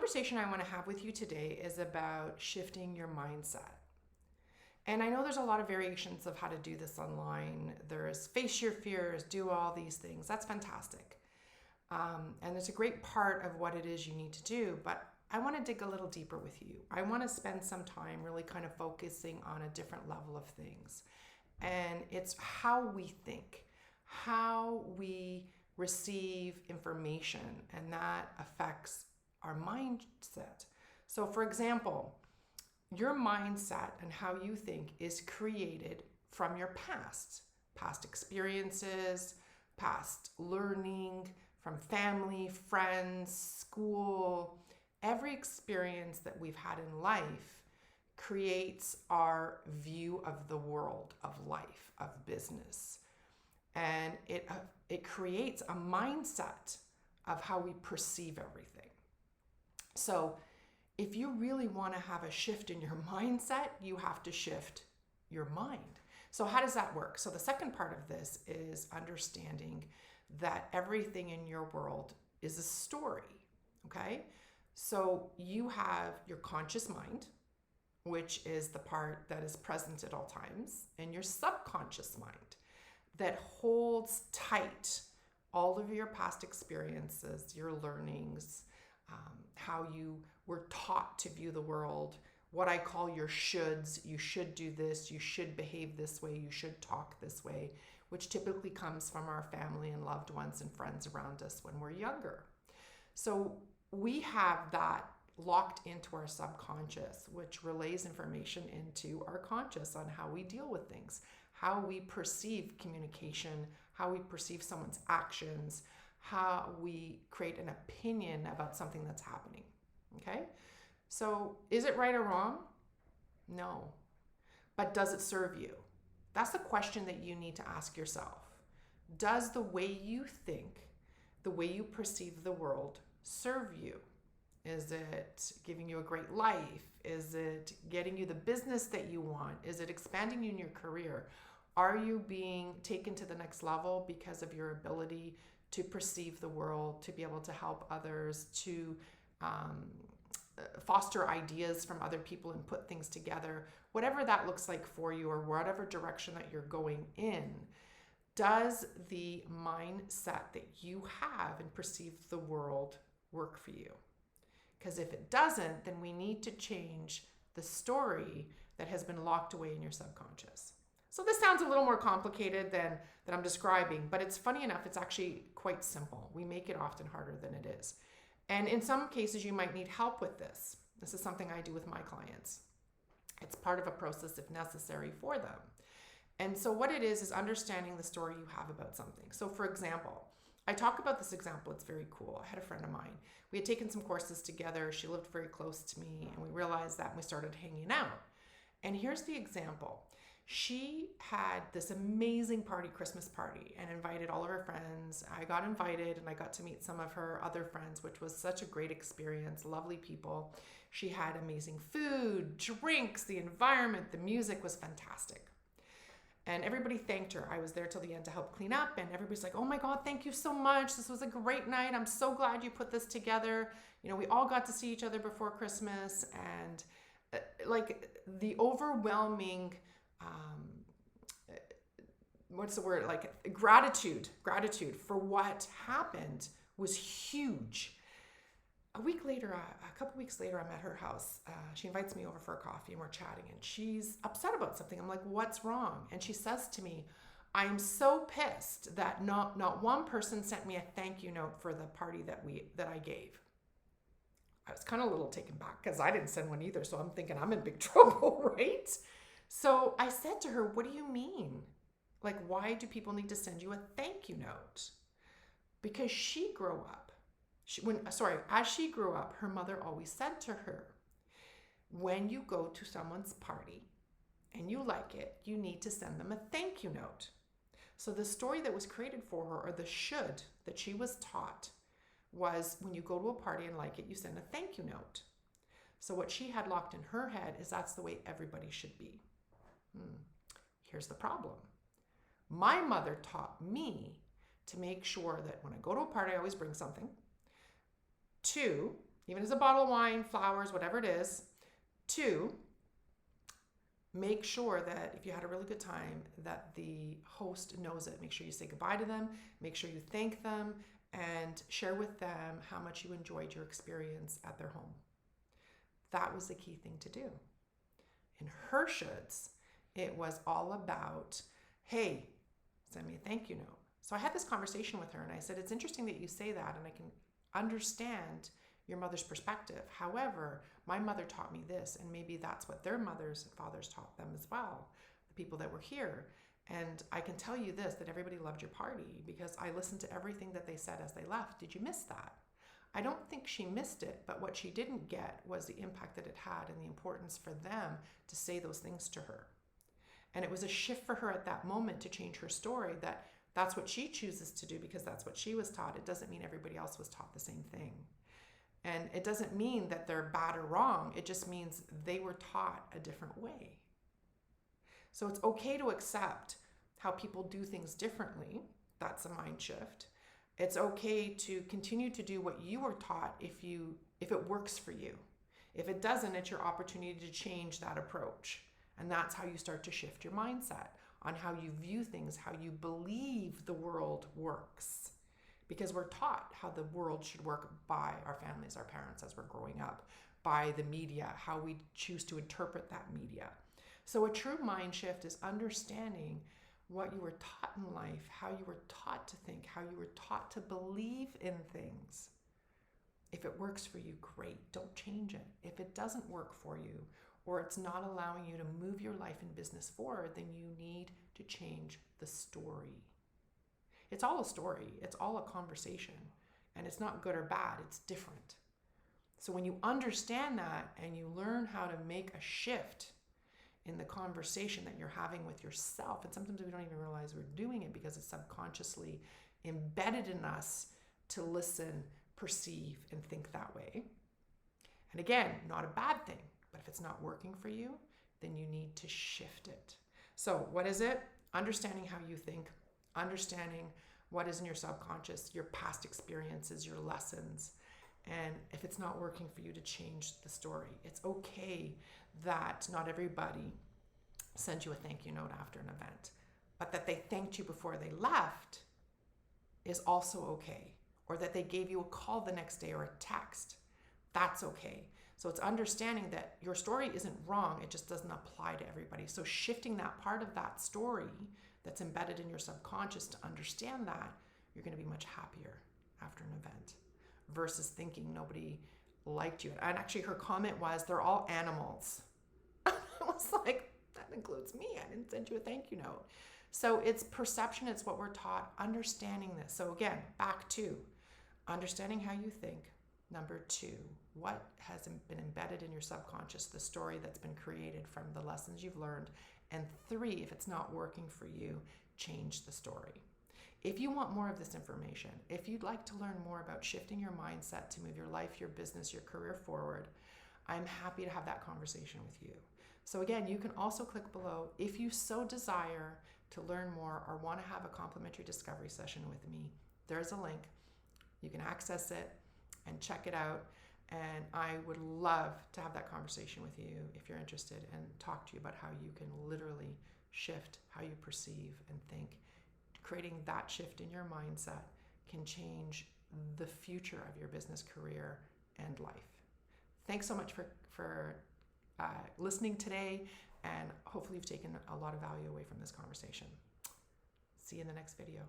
conversation I want to have with you today is about shifting your mindset. And I know there's a lot of variations of how to do this online. There's face your fears, do all these things. That's fantastic. And it's a great part of what it is you need to do. But I want to dig a little deeper with you. I want to spend some time really kind of focusing on a different level of things. And it's how we think, how we receive information, and that affects our mindset. So, for example, your mindset and how you think is created from your past experiences, past learning, from family, friends, school. Every experience that we've had in life creates our view of the world, of life, of business. And it creates a mindset of how we perceive everything. So if you really want to have a shift in your mindset, you have to shift your mind. So how does that work? So the second part of this is understanding that everything in your world is a story, okay? So you have your conscious mind, which is the part that is present at all times, and your subconscious mind that holds tight all of your past experiences, your learnings, how you were taught to view the world, what I call your shoulds. You should do this, you should behave this way, you should talk this way, which typically comes from our family and loved ones and friends around us when we're younger. So we have that locked into our subconscious, which relays information into our conscious on how we deal with things, how we perceive communication, how we perceive someone's actions, how we create an opinion about something that's happening. Okay? So is it right or wrong? No. But does it serve you? That's the question that you need to ask yourself. Does the way you think, the way you perceive the world, serve you? Is it giving you a great life? Is it getting you the business that you want? Is it expanding you in your career? Are you being taken to the next level because of your ability to perceive the world, to be able to help others, to foster ideas from other people and put things together? Whatever that looks like for you, or whatever direction that you're going in, does the mindset that you have and perceive the world work for you? Because if it doesn't, then we need to change the story that has been locked away in your subconscious. So this sounds a little more complicated than I'm describing, but it's funny enough, it's actually quite simple. We make it often harder than it is. And in some cases, you might need help with this. This is something I do with my clients. It's part of a process if necessary for them. And so what it is understanding the story you have about something. So for example, I talk about this example, it's very cool. I had a friend of mine. We had taken some courses together. She lived very close to me, and we realized that, and we started hanging out. And here's the example. She had this amazing Christmas party, and invited all of her friends. I got invited, and I got to meet some of her other friends, which was such a great experience, lovely people. She had amazing food, drinks, the environment, the music was fantastic. And everybody thanked her. I was there till the end to help clean up, and everybody's like, oh my God, thank you so much. This was a great night. I'm so glad you put this together. You know, we all got to see each other before Christmas, and like the overwhelming, gratitude for what happened was huge. A couple weeks later, I'm at her house. She invites me over for a coffee, and we're chatting, and she's upset about something. I'm like, what's wrong? And she says to me, I am so pissed that not one person sent me a thank you note for the party that I gave. I was kind of a little taken back because I didn't send one either. So I'm thinking I'm in big trouble, right? So I said to her, what do you mean? Like, why do people need to send you a thank you note? Because she grew up. As she grew up, her mother always said to her, when you go to someone's party and you like it, you need to send them a thank you note. So the story that was created for her, or the should that she was taught, was when you go to a party and like it, you send a thank you note. So what she had locked in her head is that's the way everybody should be. Here's the problem. My mother taught me to make sure that when I go to a party, I always bring something. 2, even as a bottle of wine, flowers, whatever it is. 2, make sure that if you had a really good time, that the host knows it. Make sure you say goodbye to them, make sure you thank them, and share with them how much you enjoyed your experience at their home. That was the key thing to do. In her shoulds, it was all about, hey, send me a thank you note. So I had this conversation with her and I said, it's interesting that you say that, and I can understand your mother's perspective. However, my mother taught me this, and maybe that's what their mothers and fathers taught them as well, the people that were here. And I can tell you this, that everybody loved your party because I listened to everything that they said as they left. Did you miss that? I don't think she missed it, but what she didn't get was the impact that it had and the importance for them to say those things to her. And it was a shift for her at that moment to change her story, that that's what she chooses to do because that's what she was taught. It doesn't mean everybody else was taught the same thing. And it doesn't mean that they're bad or wrong. It just means they were taught a different way. So it's okay to accept how people do things differently. That's a mind shift. It's okay to continue to do what you were taught if it works for you. If it doesn't, it's your opportunity to change that approach. And that's how you start to shift your mindset on how you view things, how you believe the world works. Because we're taught how the world should work by our families, our parents as we're growing up, by the media, how we choose to interpret that media. So a true mind shift is understanding what you were taught in life, how you were taught to think, how you were taught to believe in things. If it works for you, great, don't change it. If it doesn't work for you, or it's not allowing you to move your life and business forward, then you need to change the story. It's all a story. It's all a conversation. And it's not good or bad. It's different. So when you understand that and you learn how to make a shift in the conversation that you're having with yourself, and sometimes we don't even realize we're doing it because it's subconsciously embedded in us to listen, perceive, and think that way. And again, not a bad thing, but if it's not working for you, then you need to shift it. So what is it? Understanding how you think, understanding what is in your subconscious, your past experiences, your lessons. And if it's not working for you, to change the story. It's okay that not everybody sends you a thank you note after an event, but that they thanked you before they left is also okay. Or that they gave you a call the next day or a text. That's okay. So it's understanding that your story isn't wrong, it just doesn't apply to everybody. So shifting that part of that story that's embedded in your subconscious to understand that, you're going to be much happier after an event versus thinking nobody liked you. And actually her comment was, they're all animals. I was like, that includes me. I didn't send you a thank you note. So it's perception, it's what we're taught, understanding this. So again, back to understanding how you think. Number 2, what has been embedded in your subconscious, the story that's been created from the lessons you've learned. And 3, if it's not working for you, change the story. If you want more of this information, if you'd like to learn more about shifting your mindset to move your life, your business, your career forward, I'm happy to have that conversation with you. So again, you can also click below if you so desire to learn more or want to have a complimentary discovery session with me. There's a link. You can access it and check it out. And I would love to have that conversation with you if you're interested and talk to you about how you can literally shift how you perceive and think. Creating that shift in your mindset can change the future of your business, career, and life. Thanks so much for listening today, and hopefully you've taken a lot of value away from this conversation. See you in the next video.